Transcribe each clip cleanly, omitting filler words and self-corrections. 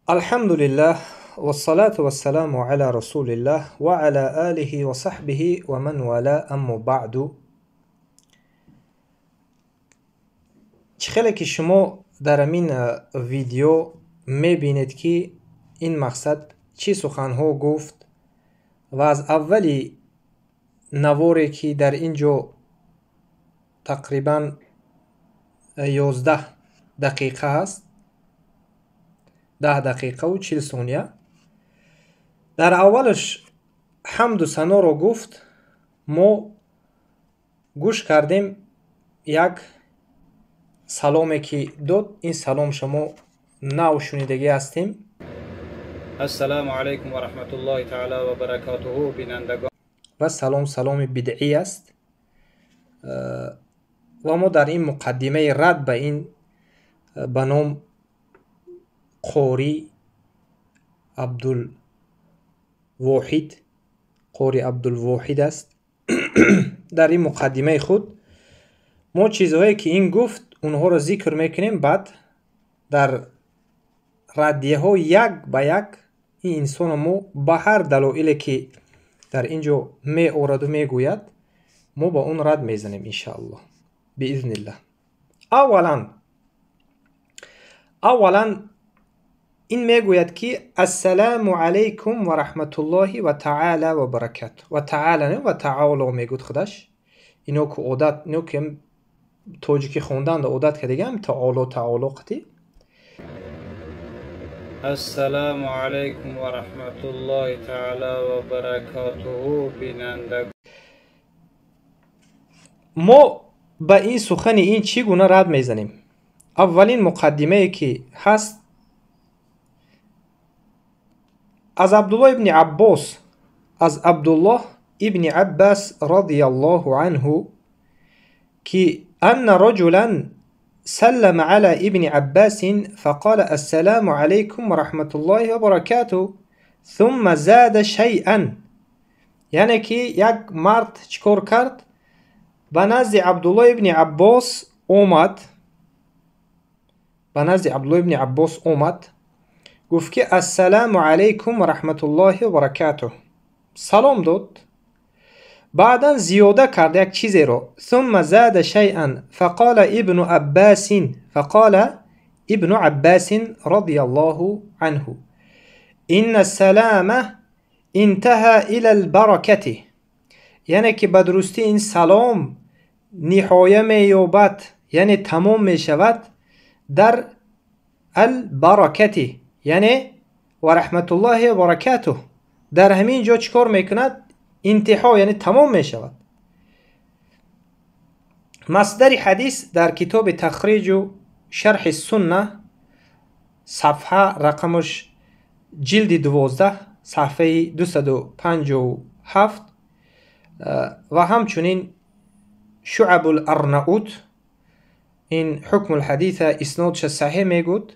الحمد لله والصلاة والسلام على رسول الله وعلى آله وصحبه ومن والاه اما بعد. خیلی که شما در این ویدیو میبینید که این مقصد چی سخنها گفت و از اولی نواری که در اینجا تقریبا 11 دقیقه هست، 10 دقیقه و 40 ثانیه. در اولش حمد و ثنا رو گفت، ما گوش کردیم یک سلامی که داد. این سلام شما نو شنیدگی هستیم. السلام علیکم و رحمت الله تعالی و برکاته. بینندگان و سلام بدعی است و ما در این مقدمه رد به این به نام قاری عبدالواحد است. در این مقدمه خود ما چیزهایی که این گفت اونها رو ذکر میکنیم، بعد در ردیه ها یک به یک این انسان ما به هر دلایلی که در اینجا می آورد و می گوید ما با اون رد میزنیم انشاءالله باذن الله. اولا این میگوید که السلام علیکم و رحمت الله و تعالی و برکاته. و تعالی نه و تعالی میگود خودش. اینو که عادت اینو که توجیکی خوندن دا عادت که دیگه هم تعالی قطی. السلام علیکم و رحمت الله تعالی و برکاته. بینندگان ما با این سخن این چی گونه رد میزنیم؟ اولین مقدمه که هست از عبدالله ابن عباس رضی الله عنه که ان رجلا سلم على ابن عباس فقال السلام عليكم ورحمة الله وبركاته ثم زاد شيئا. یعنی که یک مرد چکار کرد؟ به نزد عبدالله ابن عباس اومد، گفت که السلام علیکم و رحمت الله و برکاته، سلام داد. بعدا زیاده کرد یک چیزی رو، ثم زاد شیئا فقال ابن عباس رضی الله عنه ان السلام انتهى الى البرکته. یعنی که به درستی این سلام نهایه می‌یابد، یعنی تمام می شود در البرکته، یعنی و رحمت الله و برکاته. در همین جا چکار میکند؟ انتها، یعنی تمام می شود. مصدر حدیث در کتاب تخریج و شرح السنه صفحه رقمش جلد 12 صفحه 257 و همچنین شعب الارناؤوط این حکم الحدیث اسنادش صحیح میگود.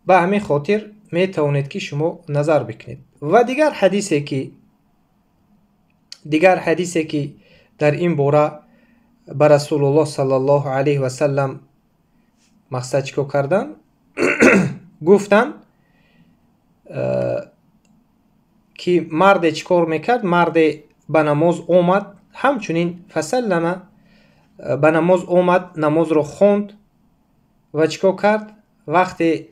به همین خاطر میتوانید که شما نظر بکنید. و دیگر حدیثی که در این باره به رسول الله صلی الله علیه و سلم مقصد چیکار کردن؟ گفتن که مرد چیکار میکرد؟ مرد به نماز اومد، همچنین فسلم، به نماز اومد، نماز رو خوند و چیکار کرد؟ وقتی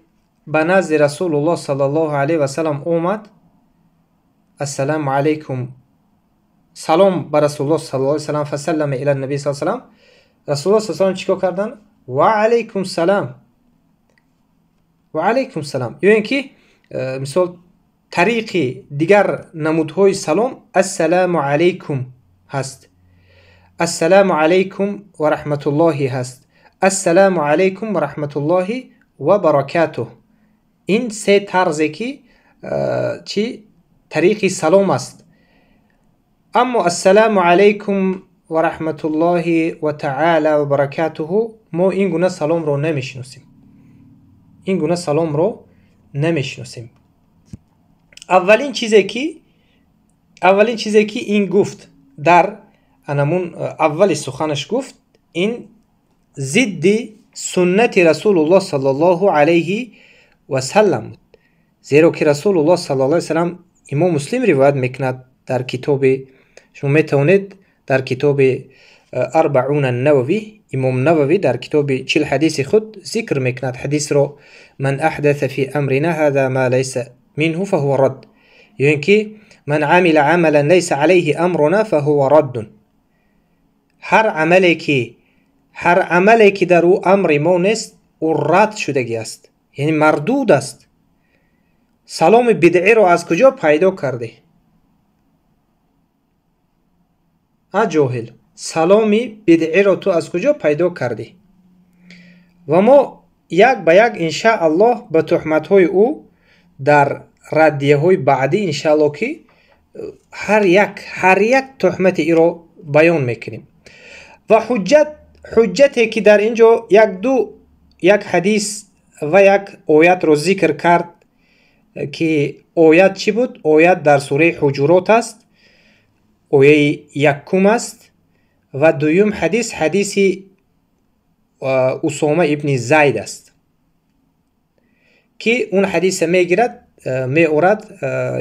به نزد رسول الله صلی الله علیه و سلم اومد، السلام علیکم، سلام بر رسول الله صلی الله علیه و سلم، فسلم الی النبی صلی الله علیه و سلم، رسول الله صلی الله علیه و سلم چیکار کردن؟ و علیکم سلام. یعنی که مثال طریق دیگر نمودهای سلام السلام علیکم هست، السلام علیکم و رحمت الله هست، السلام علیکم و رحمت الله و برکاته. این سه طرزی که طریق سلام است. اما السلام علیکم و رحمت الله و تعالی و برکاته ما این گونه سلام رو نمیشناسیم. اولین چیزی که این گفت در انمون اول سخنش گفت، این ضد سنت رسول الله صلی الله علیه و سلم بود. زیرا که رسول الله صلی الله علیه و سلم، امام مسلم روایت میکند در کتاب، شما میتونید در کتاب اربعون النووی، امام نووی در کتاب 40 حدیث خود ذکر میکند حدیث رو: من احدث فی امرنا هذا ما لیس منه فهو رد، یعنی که من عمل عملا لیس علیه امرنا فهو رد. هر عملی که در او امر ما نیست او رد شدگی است، یعنی مردود است. سلام بدعی رو از کجا پیدا کرده؟ جاهل، سلامی بدعی رو تو از کجا پیدا کردی؟ و ما یک به یک انشاءالله به تهمت های او در ردیه های بعدی انشاءالله که هر یک تهمت ای رو بیان میکنیم. و حجتی که در اینجا یک حدیث و یک آیت رو ذکر کرد که آیت چی بود؟ آیت در سوره حجرات است، آیه یکم است. و دویم حدیث اسامه ابن زید است که اون حدیث میگرد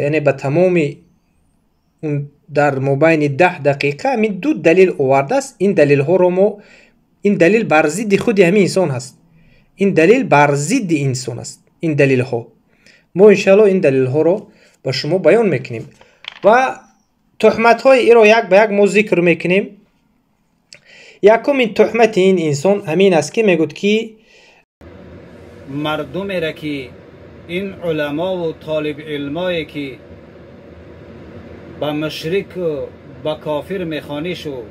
یعنی به تمامی در مابین 10 دقیقه همین 2 دلیل آورده است. این دلیل بر ضد خود همین انسان هست، این دلیل بر ضد انسان است. این دلیل ها ما انشاءالله این دلیل ها رو به شما بیان میکنیم و تهمت های ای رو یک به یک ما ذکر میکنیم. یکم این تهمت این انسان همین است که میگوید که مردمی را که این علما و طالب علمایی که با مشرک و با کافر میخوانیش و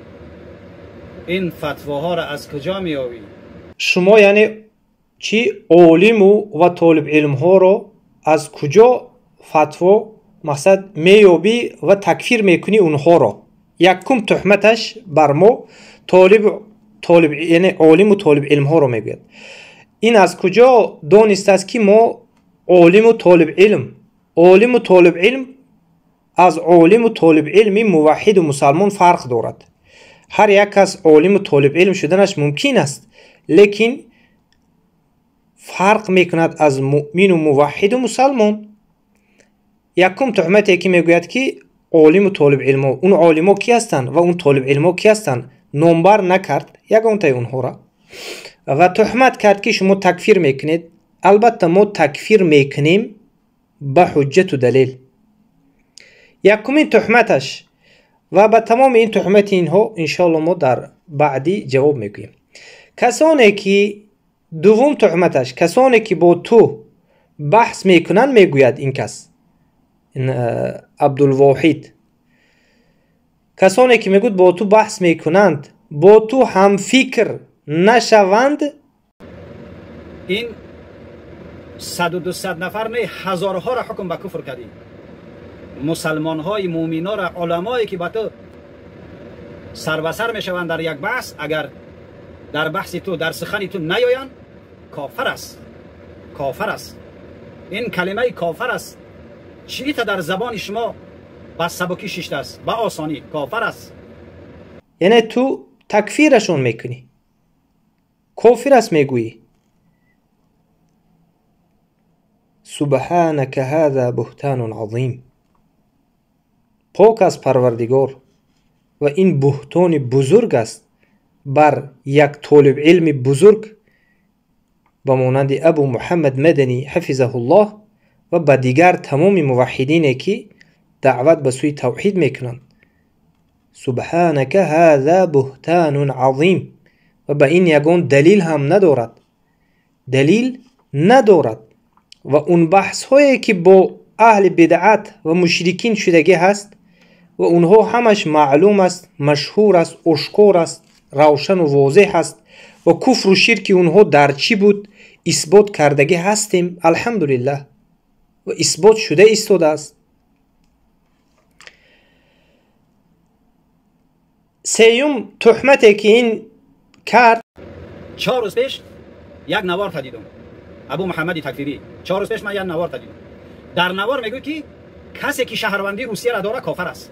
این فتواها را از کجا میآوی؟ شما یعنی چی عالم و طالب علم ها رو از کجا فتوا مقصد میابی و تکفیر میکنی اونها رو؟ یکم تهمتش بر ما طالب یعنی عالم و طالب علم ها رو میگوید. این از کجا دانسته است که ما عالم و طالب علم از عالم و طالب علم موحد و مسلمان فرق دارد. هر یک کس عالم و طالب علم شدنش ممکن است، لیکن فرق میکند از مؤمن و موحد و مسلمان. یکم تهمتی که میگوید که عالم و طالب علم ها، اون عالم ها کی هستند و اون طالب علم ها کی هستند نامبر نکرد یگان تای اونها را و تهمت کرد که شما تکفیر میکنید. البته ما تکفیر میکنیم به حجت و دلیل. یکمین تهمتش و به تمام این تهمت اینها انشاءالله ما در بعدی جواب میگوییم. کسانی که دوم تهمتش، کسانی که با تو بحث میکنن، میگوید این کس این عبدالواحد، کسانی که میگوید با تو بحث میکنند با تو هم فکر نشوند، این 100 و 200 نفر نه هزارها را حکم به کفر کردی. مسلمان های مومین ها را، علمایی که با تو سر به سر میشوند در یک بحث، اگر در بحث تو در سخن تو نیایند کافر است. این کلمه کافر است چی تا در زبان شما با سبکی ششته است، با آسانی کافر است. یعنی تو تکفیرشون میکنی، کافر است میگویی. سبحانك هذا بهتان عظیم، پاک از پروردگار و این بهتان بزرگ است بر یک طالب علم بزرگ با مانند ابو محمد مدنی حفظه الله و با دیگر تمام موحدینی که دعوت به سوی توحید میکنند. سبحانك هذا بهتان عظیم و با این یگان دلیل هم ندارد و اون بحث هایی که با اهل بدعت و مشرکین شدگی هست و اونها همش معلوم است، مشهور است، اشکار است، روشن و واضح است و کفر و شرک اونها در چی بود اثبات کردگی هستیم الحمدلله و اثبات شده ایستاده است. سیوم تهمتی که این کرد، 4 روز پیش یک نوار دیدم، ابو محمد تکفیری. 4 روز پیش من یک نوار دیدم. در نوار میگه که کسی که شهروندی روسیه را داره کافر است،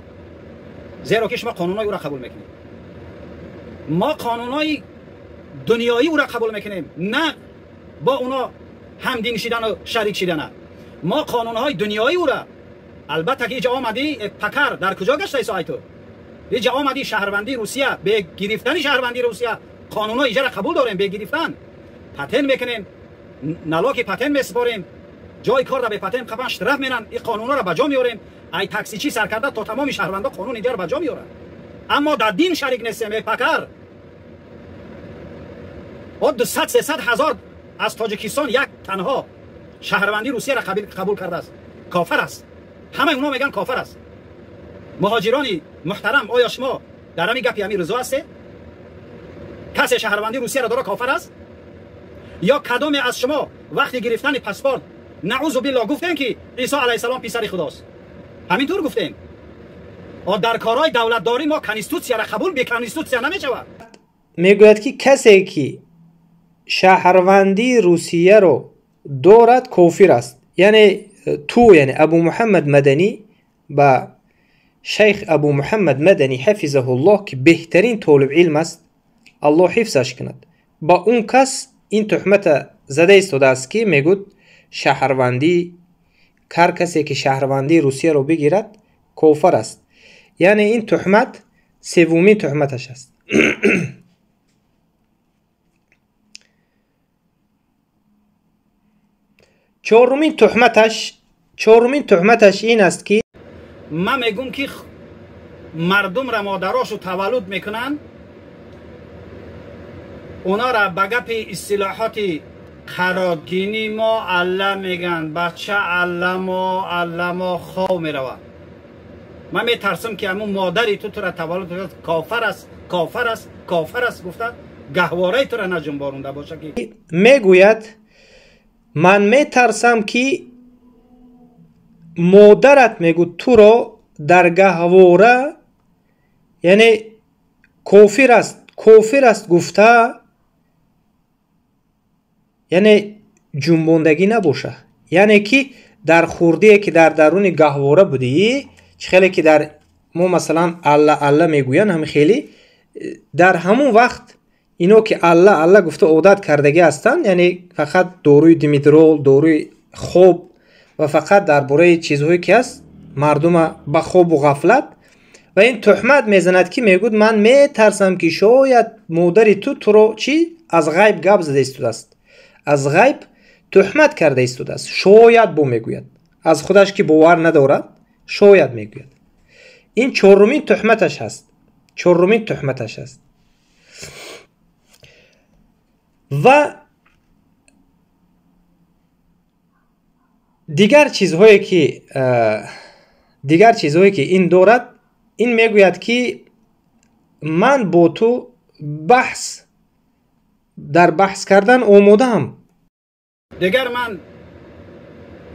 زیرا که شما قانونای او را قبول میکنید. ما قانونای دنیایی او را قبول میکنیم، نه با اونا هم دین شدن و شریک شدن. ما قانونهای دنیایی او را البته که اینجا آمدی پکر در کجا گشته سای تو؟ اینجا آمدی شهروندی روسیه به گرفتن شهروندی روسیه قانونها اینجا را قبول داریم به گرفتن پتن میکنیم نلاکی پتن میسپاریم جای کار را به پتن قبنش طرف میرن این قانونها را بجا میاریم ای تاکسیچی سرکرده تا تمام شهروندا قانون اینجا را بجا میارن اما در دین شریک نیستیم پکر و 200 300 هزار از تاجیکستان یک تنها شهروندی روسیه را قبول کرده است کافر است همه اونا میگن کافر است مهاجرانی محترم آیا شما در همین گپی همین رضا هسته کسی شهروندی روسیه را داره کافر است یا کدام از شما وقتی گرفتن پاسپورت نعوذ بالله گفتن که عیسی علیه السلام پسر خداست همینطور گفتیم و در کارهای دولتداری ما کنستیتوسیا را قبول به کنستیتوسیا نمیشود میگوید که کسی که شهروندی روسیه رو دارد کافر است یعنی تو یعنی ابو محمد مدنی با شیخ ابو محمد مدنی حفظه الله که بهترین طالب علم است الله حفظش کند با اون کس این تهمت زده ایستاده است که میگوید شهروندی هر کسی که شهروندی روسیه رو بگیرد کافر است یعنی این تهمت سومین تهمتش است چهارمین تهمتش این است که من میگم که مردم را مادراشو تولد میکنن اونا را به گپ اصطلاحات قرارگینی ما الله میگن بچه علما خواه میروه من میترسم که همون مادری تو را تولد کرد کافر است گفته گهواره تو را نجنبارونده باشه که میگوید من میترسم که مادرت میگو تو رو در گهواره یعنی کافر است گفته یعنی جنباندگی نباشه یعنی که در خوردی که در درون گهواره بودی خیلی که در ما مثلا الله میگوین هم خیلی در همون وقت اینو که الله گفته عادت کردگی هستن یعنی فقط داروی دیمیدرول داروی خواب و فقط درباره چیزهایی که هست مردم به خواب و غفلت و این تهمت میزند که میگود من میترسم که شاید مادری تو رو چی از غیب گپ زده ایستاده است از غیب تهمت کرده ایستاده است شاید بو میگوید از خودش که باور ندارد شاید میگوید این چهارمین تهمتش هست و دیگر چیزهایی که این دارد این میگوید که من با تو بحث کردن آماده‌ام دیگر من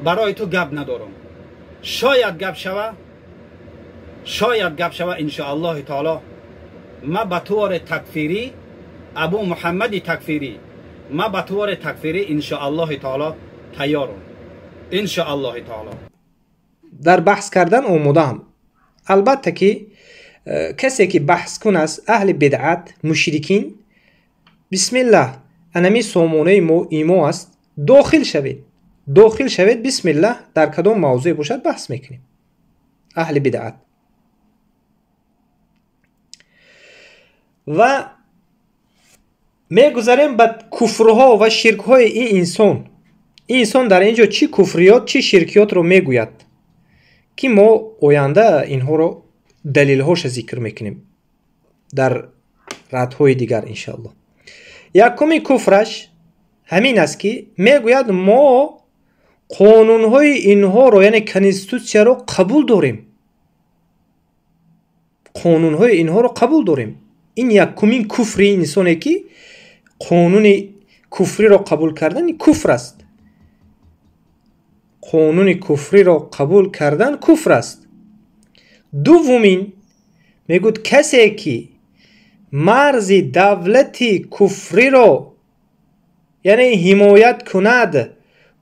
برای تو گپ ندارم شاید گپ شوه ان شاء الله تعالی ما به طور تکفیری ابو محمد تکفیری ما به طور تکفیری ان شاء الله تعالی تیارم ان شاء الله تعالی در بحث کردن آماده‌ام البته که کسی که بحث کن است اهل بدعت مشرکین بسم الله انمی سامانه ایمو است داخل شوید بسم الله در کدام موضوع باشد بحث میکنیم اهل بدعت و میگذاریم به کفرها و شرکهای این انسان در اینجا چی کفریات چی شرکیات رو میگوید که ما آینده اینها رو دلیل هاش ذکر میکنیم در ردهای دیگر انشاءالله یکمی کفرش همین است که میگوید ما قانونهای اینها رو یعنی کنستیتوسیا رو قبول داریم این یکمین کفری انسانه که قانون کفری رو قبول کردن کفر است دومین میگوید کسی که مرز دولت کفری رو یعنی حمایت کند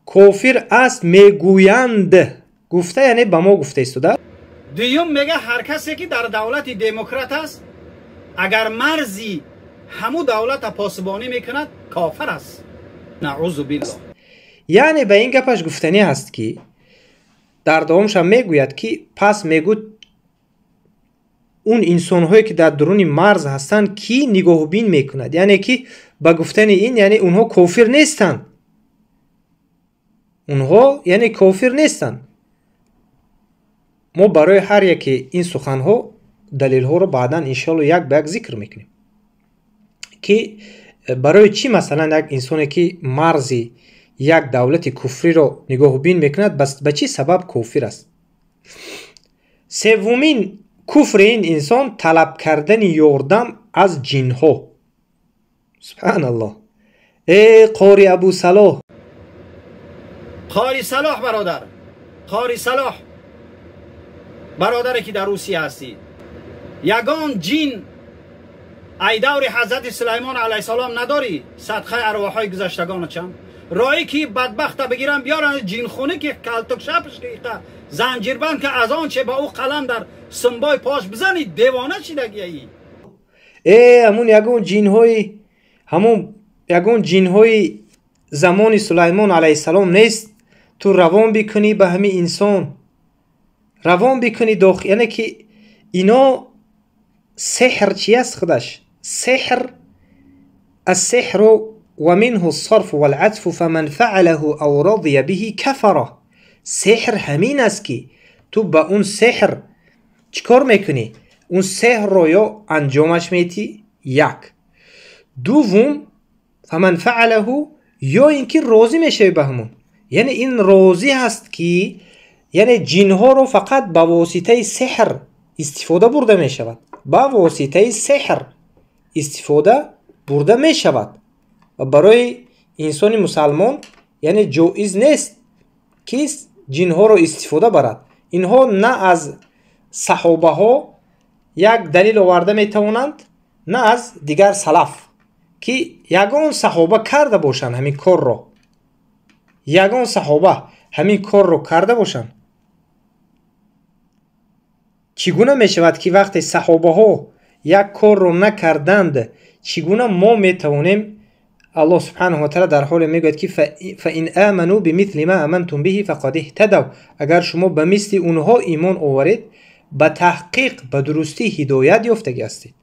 کافر است میگویند گفته یعنی به ما گفته ایستاده دوم میگه هر کسی که در دولت دموکرات است اگر مرزی همو دولت پاسبانی میکند کافر است نعوذ بالله یعنی به این گپش گفتنی هست که در دوامش هم میگوید که پس میگوید اون انسان هایی که در درون مرز هستند کی نگاه بین میکند، یعنی که با گفتن این یعنی اونها کافر نیستند، اونها یعنی کافر نیستند. ما برای هر یکی این سخن ها دلیل ها رو بعدا انشالله یک به یک ذکر میکنیم که برای چی مثلا یک انسانی که مرزی یک دولت کفری رو نگاه بین میکند بس به چی سبب کافر است. سومین کفر این انسان طلب کردن یاردم از جن ها. سبحان الله. ای قاری ابو صلاح، قاری صلاح برادر، قاری صلاح برادری که در روسیه هستی، یگان جن ای دور حضرت سلیمان علیه السلام نداری؟ صدقه ارواحای گذشتگان چند رایی که بدبخت بگیرن بیارن جن خونه که کلتک شپش که زنجیر بند که از آن چه با او قلم در سنبای پاش بزنی دیوانه چیدگی ای همون یگون جن های زمان سلیمان علیه السلام نیست تو روان بکنی به همین انسان، روان بکنی داخل، یعنی که اینا سحر چی است خودش؟ سحر السحر ومنه الصرف والعطف فمن فعله او رضی به کفره. سحر همین است که تو با اون سحر چیکار میکنی؟ اون سحر رو یا انجامش میتی، یک. دوم فمن فعله یا اینکه راضی میشه به همون، یعنی این راضی هست که یعنی جن ها رو فقط با واسطه سحر استفاده برده می شود، با واسطه سحر استفاده برده می شود و برای انسان مسلمان یعنی جایز نیست که جن ها رو استفاده برد. اینها نه از صحابه ها یک دلیل آورده می توانند نه از دیگر سلف که یگان صحابه کرده باشند همین کار رو، یگان صحابه همین کار رو کرده باشند. چگونه می شود که وقتی صحابه ها یک کار رو نکردند چگونه ما می توانیم؟ الله سبحانه و تعالی در حال میگوید که فإن آمنوا بمثل ما آمنتم به فقد اهتدوا، اگر شما به مثل اونها ایمان آورید به تحقیق به درستی هدایت یافتگی هستید.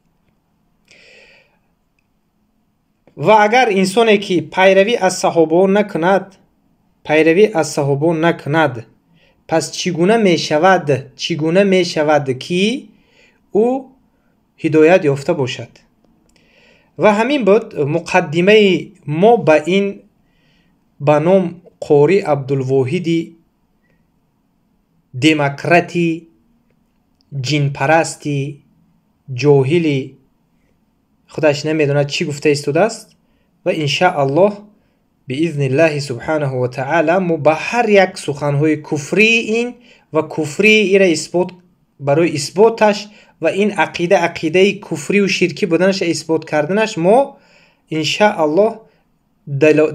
و اگر انسانی که پیروی از صحابه نکند پس چگونه می شود که او هدایت یافته باشد؟ و همین بود مقدمه ما به این به نام قاری عبدالواحدی دموکراتی جن پرستی جاهلی خودش نمیدونه چی گفته ایستاده است و ان شاء الله باذن الله سبحانه و تعالی ما به هر یک سخنهای کفری این و کفری ایره اثبات برای اثباتش و این عقیده کفری و شرکی بودنش اثبات کردنش ما ان شاء الله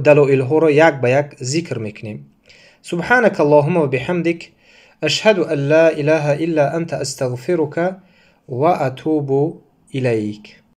دلایل ها را یک به یک ذکر میکنیم. سبحانك اللهم و بحمدك اشهد ان لا اله الا انت استغفرك و اتوب الیک.